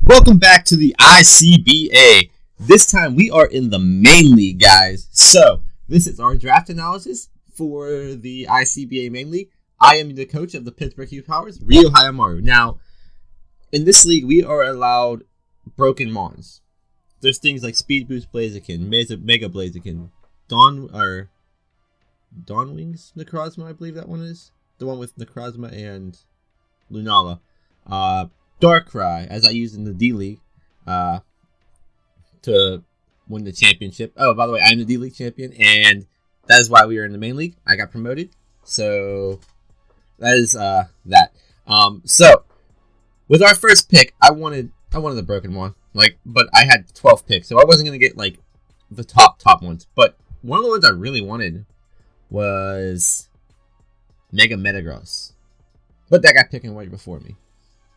Welcome back to the ICBA. This time we are in the main league, guys. So, this is our draft analysis for the ICBA main league. I am the coach of the Pittsburgh Powers, Ryo Hyamaru. Now, in this league, we are allowed broken mons. There's things like Speed Boost Blaziken, Mega Blaziken, Dawnwings Necrozma, I believe that one is. The one with Necrozma and Lunala. Darkrai, as I used in the D-League to win the championship. Oh, by the way, I'm the D-League champion, and that is why we are in the main league. I got promoted, so that is that. So, with our first pick, I wanted the broken one, but I had 12 picks, so I wasn't going to get, the top ones. But one of the ones I really wanted was Mega Metagross, but that got picked right before me.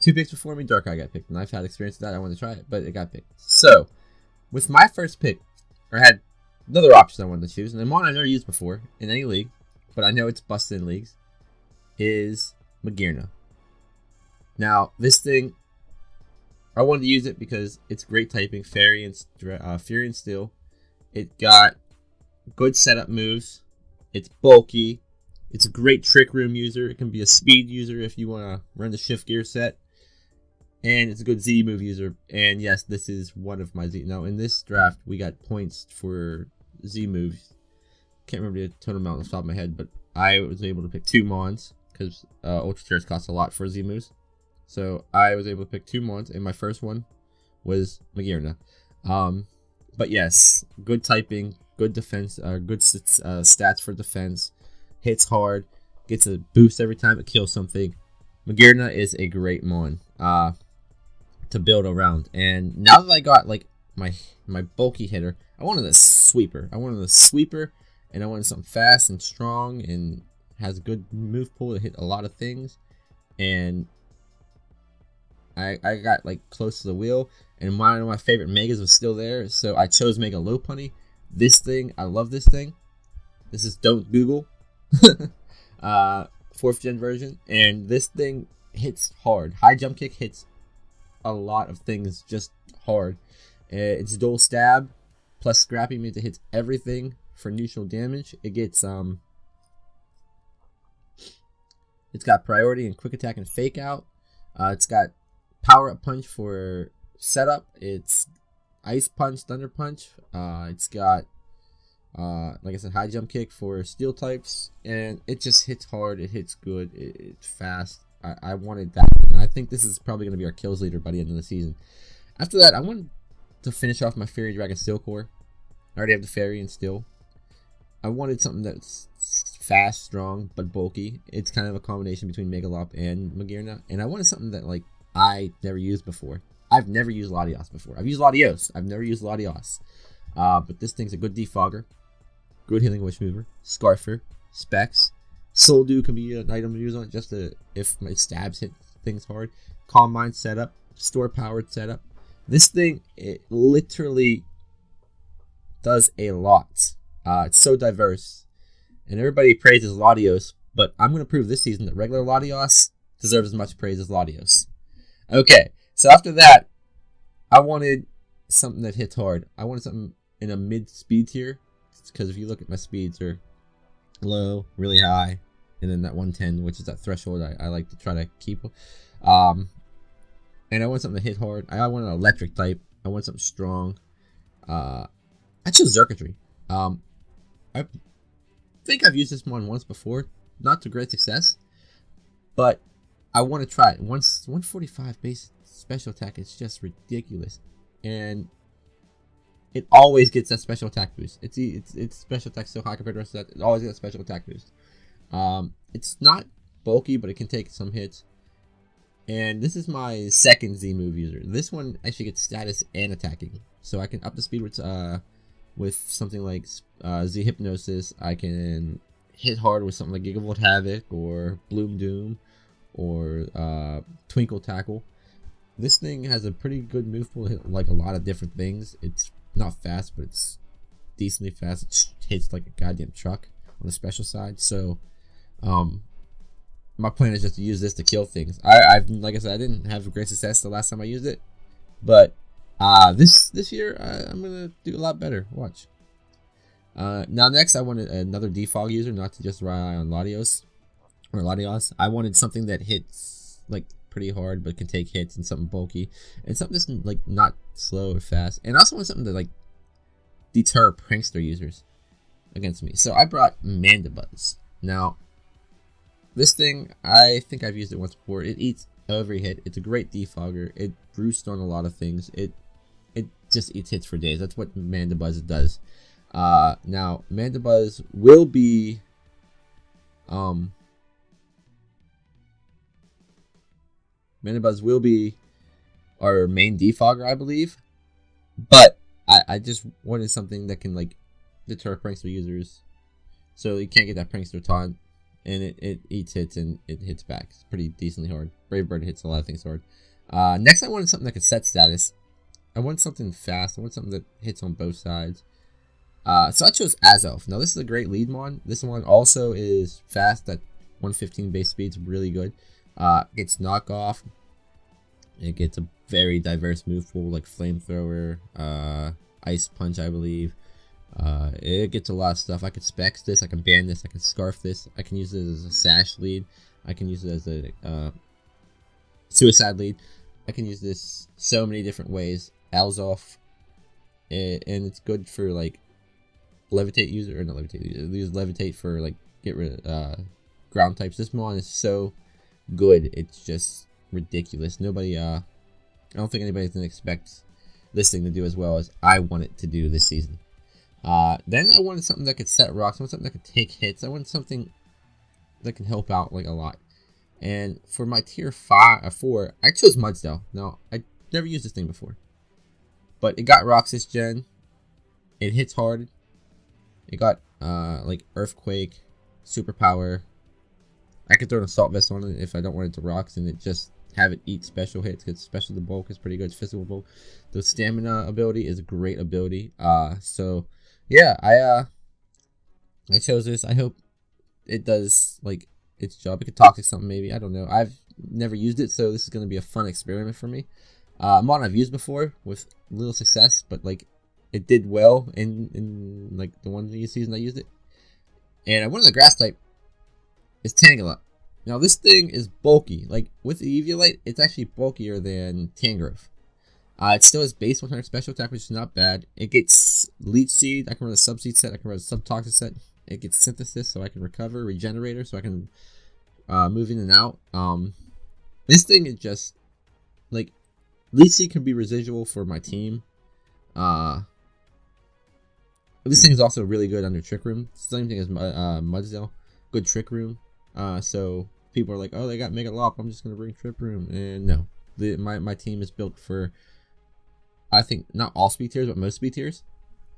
2 picks before me, Darkrai got picked, and I've had experience with that. I wanted to try it, but it got picked. So, with my first pick, I had another option I wanted to choose, and one I've never used before in any league, but I know it's busted in leagues, is Magearna. Now, this thing, I wanted to use it because it's great typing, Fury and Steel. It got good setup moves. It's bulky. It's a great Trick Room user. It can be a speed user if you want to run the Shift Gear set. And it's a good Z move user. And yes, this is one of my Z. Now, in this draft, we got points for Z moves. Can't remember the total amount off the top of my head, but I was able to pick 2 Mons because Ultra Chairs cost a lot for Z moves. So I was able to pick 2 Mons, and my first one was Magearna. But yes, good typing, good defense, good stats for defense. Hits hard, gets a boost every time it kills something. Magearna is a great Mon to build around. And now that I got my bulky hitter, I wanted a sweeper. And I wanted something fast and strong and has a good move pool to hit a lot of things. And I got close to the wheel, and one of my favorite Megas was still there, so I chose Mega Lopunny. This thing, I love this thing. This is Don't Google. 4th gen version, and this thing hits hard. High jump kick hits a lot of things just hard. It's dual stab plus scrappy means it hits everything for neutral damage. It gets it's got priority and quick attack and fake out. It's got power up punch for setup. It's ice punch, thunder punch. It's got like I said, high jump kick for steel types, and it just hits hard. It hits good. It's fast. I wanted that, and I think this is probably going to be our kills leader by the end of the season. After that, I wanted to finish off my Fairy Dragon Steel core. I already have the Fairy and Steel. I wanted something that's fast, strong, but bulky. It's kind of a combination between Megalop and Magearna, and I wanted something that I never used before. I've never used Latios before. I've used Latios. I've never used Latios. But this thing's a good defogger. Good Healing Wish Mover, Scarfer, Specs. Soul Dew can be an item to use on it just if my stabs hit things hard. Calm Mind setup, Store Powered setup. This thing, it literally does a lot. It's so diverse. And everybody praises Latios, but I'm going to prove this season that regular Latios deserves as much praise as Latios. Okay, so after that, I wanted something that hits hard. I wanted something in a mid-speed tier. Because if you look at my speeds, are low, really high, and then that 110, which is that threshold I like to try to keep. And I want something to hit hard. I want an electric type. I want something strong. I chose Xurkitree. I think I've used this one once before, not to great success, but I want to try it. 145 base special attack is just ridiculous, and it always gets that special attack boost. Its special attack so high compared to the rest of that. It always gets a special attack boost. It's not bulky, but it can take some hits. And this is my second Z move user. This one actually gets status and attacking, so I can up the speed with something like Z Hypnosis. I can hit hard with something like Gigavolt Havoc or Bloom Doom or Twinkle Tackle. This thing has a pretty good move pool, hit a lot of different things. It's not fast, but it's decently fast. It hits like a goddamn truck on the special side. So, my plan is just to use this to kill things. Like I said, I didn't have great success the last time I used it, But this year I'm gonna do a lot better. Watch. Now next I wanted another defog user, not to just rely on Latios or Latios. I wanted something that hits like pretty hard but can take hits, and something bulky, and something that's like not slow or fast. And I also want something to like deter prankster users against me. So I brought Mandibuzz. Now this thing, I think I've used it once before. It eats every hit. It's a great defogger. It roosts on a lot of things. It just eats hits for days. That's what Mandibuzz does. Now Mandibuzz will be our main defogger, I believe. But I just wanted something that can like deter prankster users, so you can't get that prankster taunt, and it eats hits and it hits back. It's pretty decently hard. Brave Bird hits a lot of things hard. Next I wanted something that could set status. I want something fast. I want something that hits on both sides. So I chose Azelf. Now this is a great lead mon. This one also is fast at 115 base speed's really good. Gets knockoff. It gets a very diverse move pool like Flamethrower, Ice Punch, I believe. It gets a lot of stuff. I could Specs this, I can ban this, I can Scarf this, I can use it as a Sash lead, I can use it as a Suicide lead. I can use this so many different ways. Alzoff, and it's good for like Levitate user, or not Levitate user, use Levitate for like get rid of ground types. This mon is so good, it's just ridiculous. Nobody, I don't think anybody's gonna expect this thing to do as well as I want it to do this season. Then I wanted something that could set rocks. I wanted something that could take hits. I wanted something that can help out like a lot. And for my tier 4, I chose Mudsdale. Now I never used this thing before, but it got rocks this gen. It hits hard. It got like Earthquake, Superpower. I could throw an Assault Vest on it if I don't want it to rocks, and it just have it eat special hits, because especially the bulk is pretty good. Physical bulk. The stamina ability is a great ability. So yeah, I chose this. I hope it does like its job. It could Toxic something maybe. I don't know. I've never used it, so this is gonna be a fun experiment for me. Mod I've used before with little success, but like it did well in like the one season I used it. And one of the grass type is Tangela. Now this thing is bulky. Like with the Eviolite, it's actually bulkier than Tangrowth. It still has base 100 special attack, which is not bad. It gets Leech Seed. I can run a Sub-Seed set. I can run a Sub-Toxic set. It gets Synthesis, so I can recover. Regenerator, so I can move in and out. This thing is just like Leech Seed can be residual for my team. This thing is also really good under Trick Room. Same thing as Mudsdale. Good Trick Room. So people are like, oh, they got Mega Lop, I'm just gonna bring Trick Room. And no, my team is built for, I think, not all speed tiers, but most speed tiers.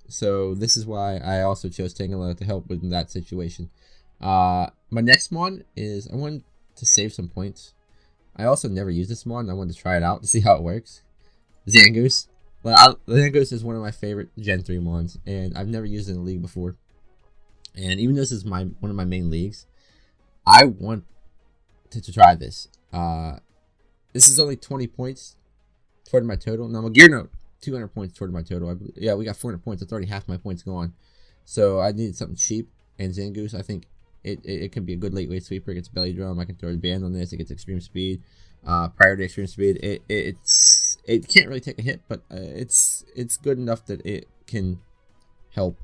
So this is why I also chose Tangela to help with that situation. My next mon is, I wanted to save some points. I also never used this mon. I wanted to try it out to see how it works. Zangoose. Zangoose is one of my favorite Gen 3 mons, and I've never used it in a league before. And even though this is one of my main leagues, I want to try this. This is only 20 points toward my total. Now, my gear note, 200 points toward my total. Yeah, we got 400 points. That's already half my points gone. So I needed something cheap. And Zangoose, I think it can be a good late weight sweeper. It gets belly drum. I can throw a band on this. It gets extreme speed. Prior to extreme speed, it can't really take a hit, but it's good enough that it can help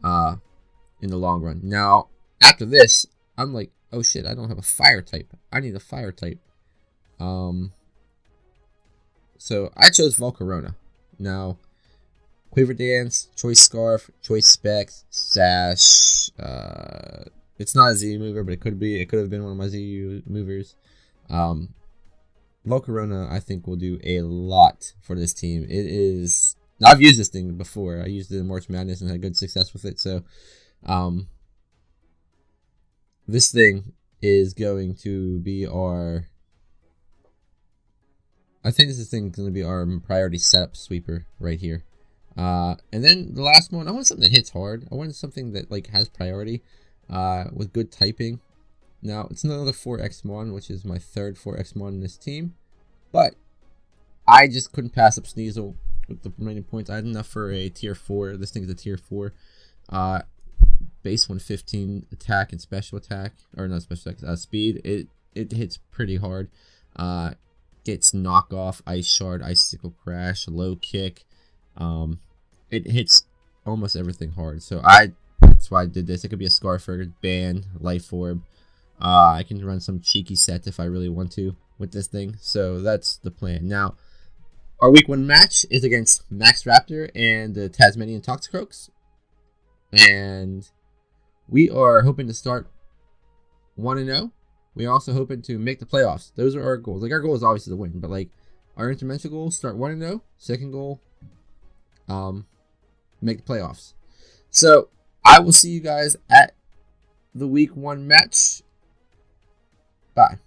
in the long run. Now, after this, I'm like, oh shit, I don't have a fire type. I need a fire type. So I chose Volcarona. Now, Quiver Dance, Choice Scarf, Choice Specs, Sash. It's not a Z mover, but it could be. It could have been one of my Z movers. Volcarona, I think, will do a lot for this team. It is. Now, I've used this thing before. I used it in March Madness and had good success with it. So, this thing is going to be our. I think this thing is going to be our priority setup sweeper right here. And then the last one, I want something that hits hard. I wanted something that like has priority, with good typing. Now it's another 4x mon, which is my third 4x mon in this team, but I just couldn't pass up Sneasel with the remaining points. I had enough for a tier 4. This thing is a tier 4. Base 115 attack and special attack, or not special attack, speed. It hits pretty hard. Gets knockoff, ice shard, icicle crash, low kick. It hits almost everything hard. So that's why I did this. It could be a Scarfer, Ban, Life Orb. I can run some cheeky sets if I really want to with this thing. So that's the plan. Now, our week 1 match is against Max Raptor and the Tasmanian Toxicroaks. And we are hoping to start 1-0. We are also hoping to make the playoffs. Those are our goals. Like, our goal is obviously to win, but like our intervention goal, start 1-0. Second goal, make the playoffs. So I will see you guys at the week 1 match. Bye.